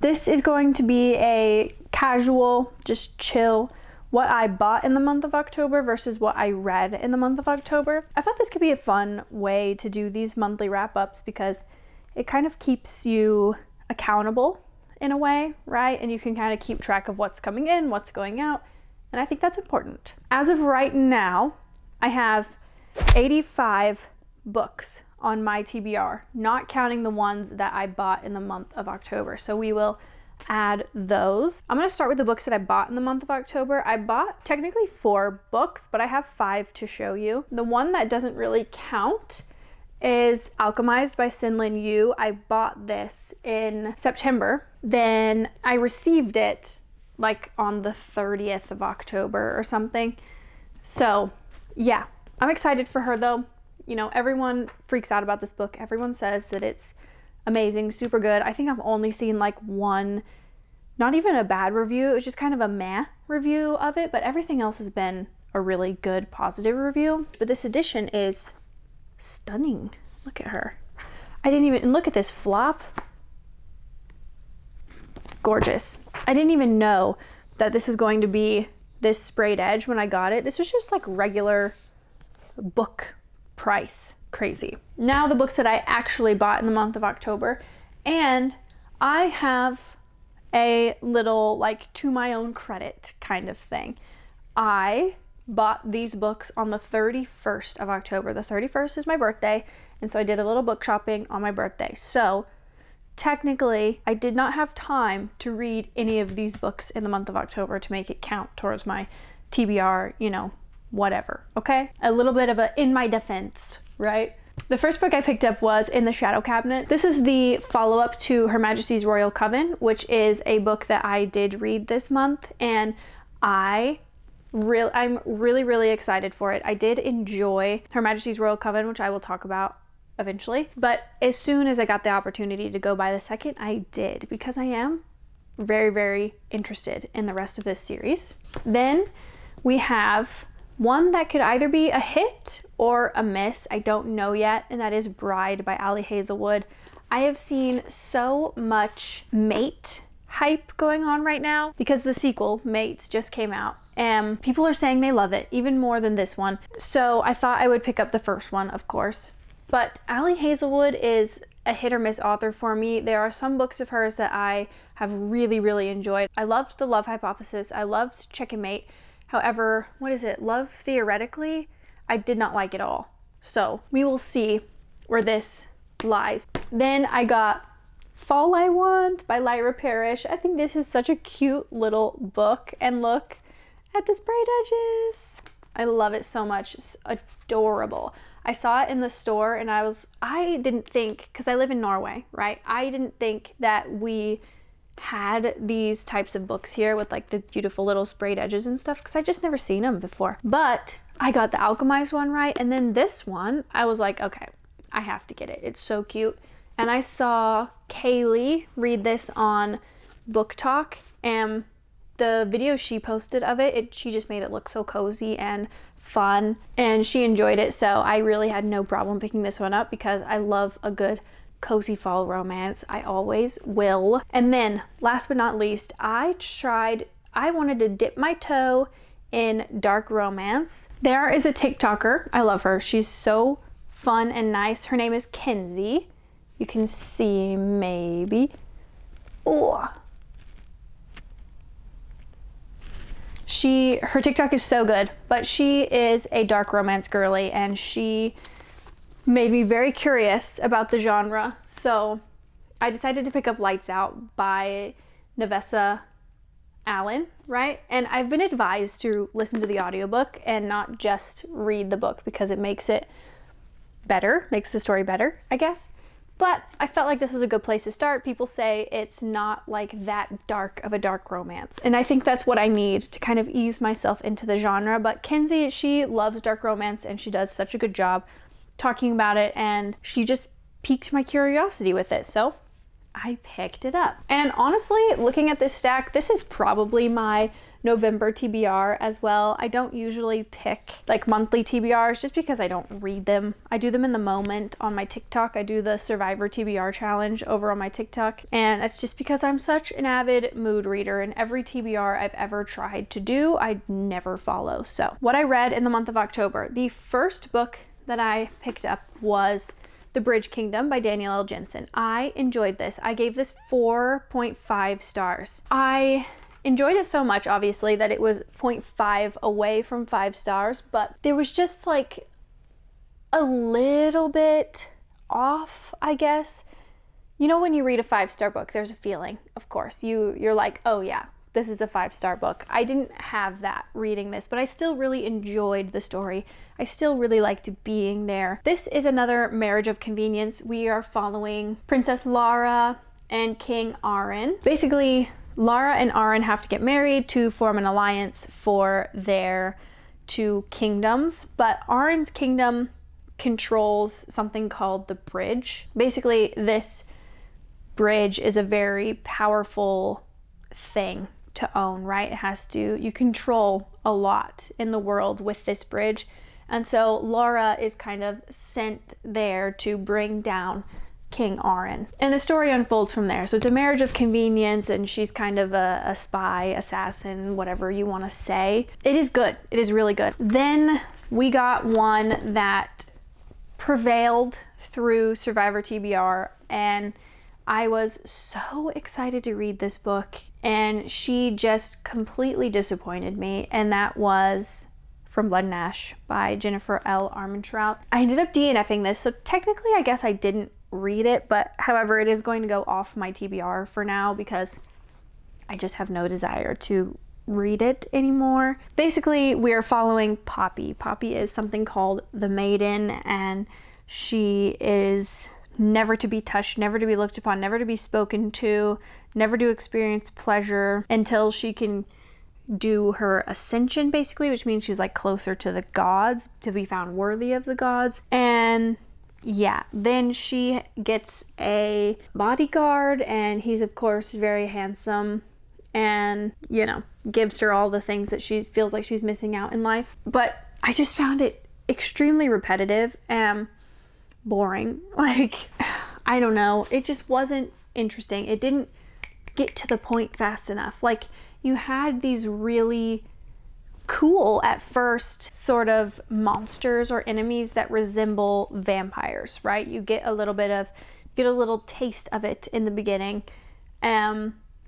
This is going to be a casual, just chill, what I bought in the month of October versus what I read in the month of October. I thought this could be a fun way to do these monthly wrap-ups because it kind of keeps you accountable in a way, right? And you can kind of keep track of what's coming in, what's going out, and I think that's important. As of right now, I have 85 books on my TBR, not counting the ones that I bought in the month of October. So we will add those. I'm gonna start with the books that I bought in the month of October. I bought technically 4 books, but I have 5 to show you. The one that doesn't really count is Alchemized by Sinlin Yu. I bought this in September. Then I received it like on the 30th of October or something. So yeah, I'm excited for her though. You know, everyone freaks out about this book. Everyone says that it's amazing, super good. I think I've only seen like one, not even a bad review. It was just kind of a meh review of it, but everything else has been a really good, positive review. But this edition is stunning. Look at her. I didn't even, look at this flop. Gorgeous. I didn't even know that this was going to be this sprayed edge when I got it. This was just like regular book price. Crazy. Now the books that I actually bought in the month of October, and I have a little like to my own credit kind of thing. I bought these books on the 31st of October. The 31st is my birthday, and so I did a little book shopping on my birthday. So technically I did not have time to read any of these books in the month of October to make it count towards my TBR, you know, whatever, okay? A little bit of a in my defense, right? The first book I picked up was In the Shadow Cabinet. This is the follow-up to Her Majesty's Royal Coven, which is a book that I did read this month, and I'm really excited for it. I did enjoy Her Majesty's Royal Coven, which I will talk about eventually, but as soon as I got the opportunity to go buy the second, I did, because I am very interested in the rest of this series. Then we have one that could either be a hit or a miss, I don't know yet, and that is Bride by Ali Hazelwood. I have seen so much Mate hype going on right now because the sequel, Mate, just came out, and people are saying they love it even more than this one. So I thought I would pick up the first one, of course. But Ali Hazelwood is a hit or miss author for me. There are some books of hers that I have really enjoyed. I loved The Love Hypothesis. I loved Check and Mate. However, what is it? Love Theoretically? I did not like it all. So we will see where this lies. Then I got Fall I Want by Lyra Parrish. I think this is such a cute little book, and look at the sprayed edges. I love it so much. It's adorable. I saw it in the store and I didn't think, because I live in Norway, right? I didn't think that we had these types of books here with like the beautiful little sprayed edges and stuff, because I just never seen them before. But I got the Alchemized one right, and then this one, I was like, okay, I have to get it. It's so cute. And I saw Kaylee read this on Book Talk, and the video she posted of it, she just made it look so cozy and fun, and she enjoyed it. So I really had no problem picking this one up because I love a good cozy fall romance. I always will. And then last but not least, I wanted to dip my toe in dark romance. There is a TikToker. I love her. She's so fun and nice. Her name is Kenzie. You can see maybe. Oh. Her TikTok is so good, but she is a dark romance girly, and she made me very curious about the genre. So I decided to pick up Lights Out by Nevessa Allen, right? And I've been advised to listen to the audiobook and not just read the book because it makes it better, makes the story better, I guess. But I felt like this was a good place to start. People say it's not like that dark of a dark romance, and I think that's what I need to kind of ease myself into the genre. But Kenzie, she loves dark romance, and she does such a good job talking about it, and she just piqued my curiosity with it, so I picked it up. And honestly, looking at this stack, this is probably my November TBR as well. I don't usually pick like monthly TBRs just because I don't read them. I do them in the moment on my TikTok. I do the Survivor TBR challenge over on my TikTok, and it's just because I'm such an avid mood reader, and every TBR I've ever tried to do, I never follow. So what I read in the month of October, the first book that I picked up was The Bridge Kingdom by Danielle L. Jensen. I enjoyed this. I gave this 4.5 stars. I enjoyed it so much, obviously, that it was 0.5 away from 5 stars, but there was just like a little bit off, I guess. You know, when you read a 5-star book, there's a feeling, of course. You're like, oh yeah, this is a 5-star book. I didn't have that reading this, but I still really enjoyed the story. I still really liked being there. This is another marriage of convenience. We are following Princess Lara and King Arin. Basically, Lara and Arin have to get married to form an alliance for their 2 kingdoms, but Arin's kingdom controls something called the bridge. Basically, this bridge is a very powerful thing to own, right? You control a lot in the world with this bridge. And so Lara is kind of sent there to bring down King Arin. And the story unfolds from there. So it's a marriage of convenience, and she's kind of a spy, assassin, whatever you want to say. It is good. It is really good. Then we got one that prevailed through Survivor TBR, and I was so excited to read this book, and she just completely disappointed me, and that was From Blood and Ash by Jennifer L. Armentrout. I ended up DNFing this, so technically I guess I didn't read it, but however, it is going to go off my TBR for now because I just have no desire to read it anymore. Basically, we're following Poppy. Poppy is something called the Maiden, and she is never to be touched, never to be looked upon, never to be spoken to, never to experience pleasure until she can do her ascension, basically, which means she's like closer to the gods, to be found worthy of the gods. And yeah, then she gets a bodyguard, and he's of course very handsome and, you know, gives her all the things that she feels like she's missing out in life. But I just found it extremely repetitive and boring. Like, I don't know, it just wasn't interesting. It didn't get to the point fast enough. Like, you had these really cool at first sort of monsters or enemies that resemble vampires, right? You get a little taste of it in the beginning,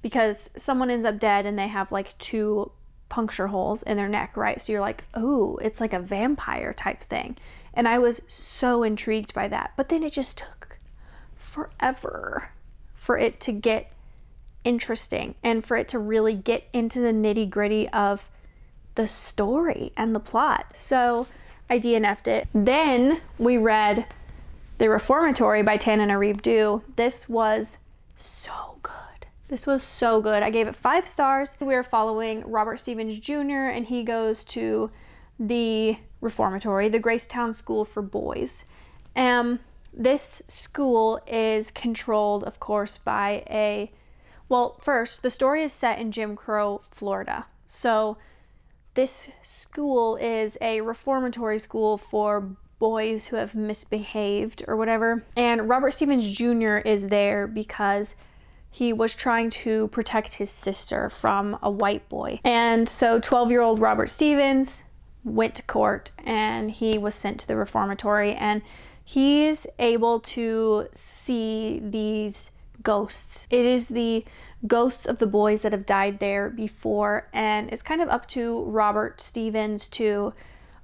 because someone ends up dead and they have like 2 puncture holes in their neck, right? So you're like, oh, it's like a vampire type thing. And I was so intrigued by that. But then it just took forever for it to get interesting and for it to really get into the nitty gritty of the story and the plot. So I DNF'd it. Then we read The Reformatory by Tanana Reeve-Dew. This was so good. This was so good. I gave it 5 stars. We are following Robert Stevens Jr., and he goes to the Reformatory, the Gracetown School for Boys. This school is controlled, of course, by first, the story is set in Jim Crow, Florida. So this school is a reformatory school for boys who have misbehaved or whatever. And Robert Stevens Jr. is there because he was trying to protect his sister from a white boy. And so 12-year-old Robert Stevens went to court, and he was sent to the reformatory, and he's able to see these ghosts. It is the ghosts of the boys that have died there before, and it's kind of up to Robert Stevens to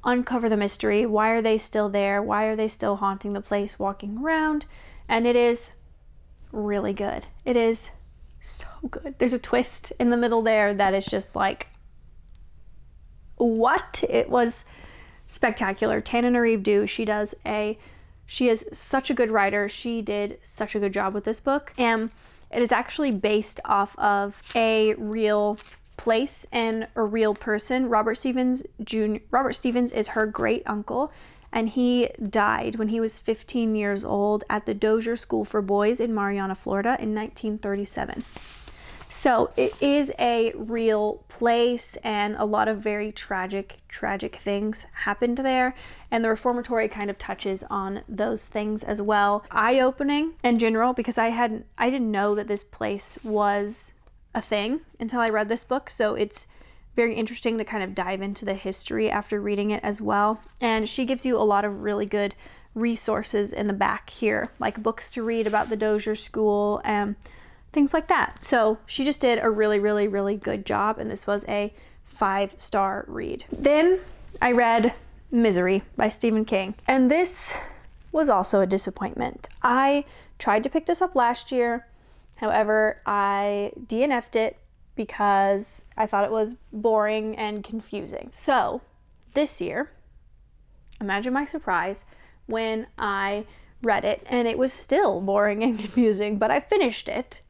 uncover the mystery. Why are they still there? Why are they still haunting the place, walking around? And it is really good. It is so good. There's a twist in the middle there that is just like, what? It was spectacular. Tanana Reeve-Dew, she is such a good writer. She did such a good job with this book. And it is actually based off of a real place and a real person. Robert Stevens is her great uncle, and he died when he was 15 years old at the Dozier School for Boys in Marianna, Florida in 1937. So it is a real place, and a lot of very tragic things happened there. And the reformatory kind of touches on those things as well. Eye-opening in general, because I didn't know that this place was a thing until I read this book. So it's very interesting to kind of dive into the history after reading it as well. And she gives you a lot of really good resources in the back here, like books to read about the Dozier School and things like that. So she just did a really good job, and this was a 5-star read. Then I read Misery by Stephen King, and this was also a disappointment. I tried to pick this up last year. However, I DNF'd it because I thought it was boring and confusing. So this year, imagine my surprise when I read it and it was still boring and confusing, but I finished it.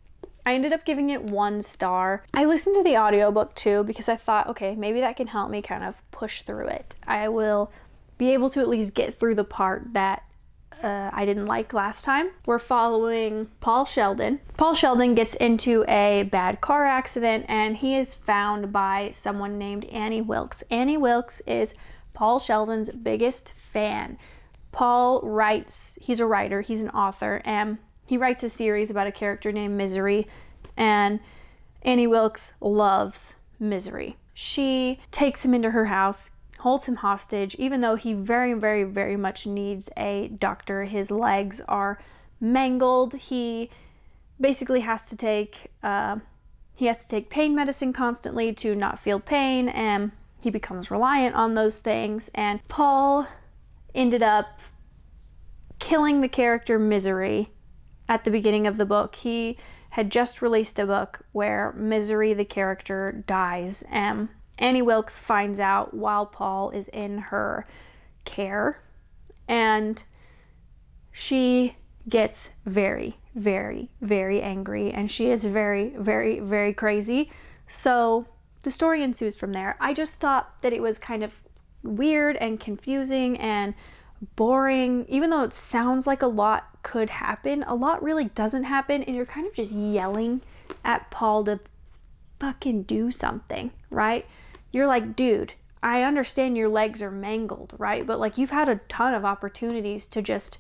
I ended up giving it 1 star. I listened to the audiobook too because I thought, okay, maybe that can help me kind of push through it. I will be able to at least get through the part that I didn't like last time. We're following Paul Sheldon. Paul Sheldon gets into a bad car accident and he is found by someone named Annie Wilkes. Annie Wilkes is Paul Sheldon's biggest fan. Paul writes, he's a writer, he's an author, and he writes a series about a character named Misery, and Annie Wilkes loves Misery. She takes him into her house, holds him hostage, even though he very much needs a doctor. His legs are mangled. He basically has to take pain medicine constantly to not feel pain, and he becomes reliant on those things. And Paul ended up killing the character Misery at the beginning of the book. He had just released a book where Misery, the character, dies, and Annie Wilkes finds out while Paul is in her care, and she gets very angry, and she is very crazy. So the story ensues from there. I just thought that it was kind of weird and confusing and boring. Even though it sounds like a lot could happen, a lot really doesn't happen, and you're kind of just yelling at Paul to fucking do something, right? You're like, dude, I understand your legs are mangled, right? But like, you've had a ton of opportunities to just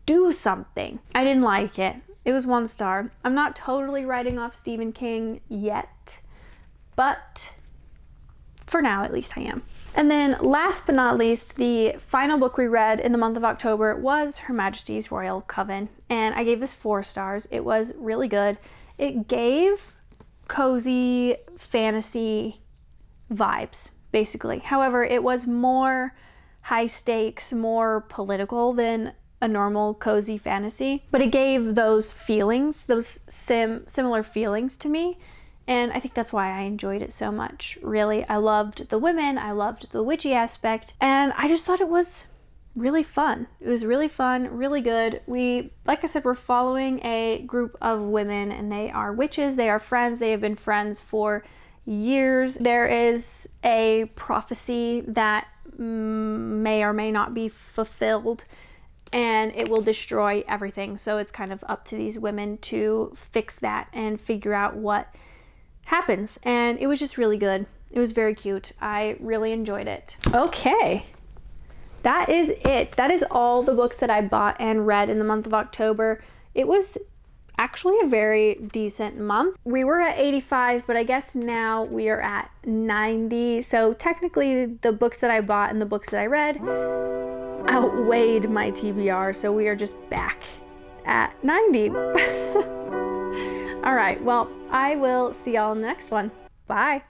do something. I didn't like it. It was 1 star. I'm not totally writing off Stephen King yet, but for now, at least I am. And then last but not least, the final book we read in the month of October was Her Majesty's Royal Coven. And I gave this 4 stars. It was really good. It gave cozy fantasy vibes, basically. However, it was more high stakes, more political than a normal cozy fantasy. But it gave those feelings, those similar feelings to me. And I think that's why I enjoyed it so much. Really, I loved the women, I loved the witchy aspect, and I just thought it was really fun. It was really fun, really good. Like I said, we're following a group of women, and they are witches, they are friends, they have been friends for years. There is a prophecy that may or may not be fulfilled, and it will destroy everything. So it's kind of up to these women to fix that and figure out what happens. And it was just really good. It was very cute. I really enjoyed it. Okay, that is it. That is all the books that I bought and read in the month of October. It was actually a very decent month. We were at 85, but I guess now we are at 90. So technically the books that I bought and the books that I read outweighed my TBR. So we are just back at 90. All right, well, I will see y'all in the next one. Bye.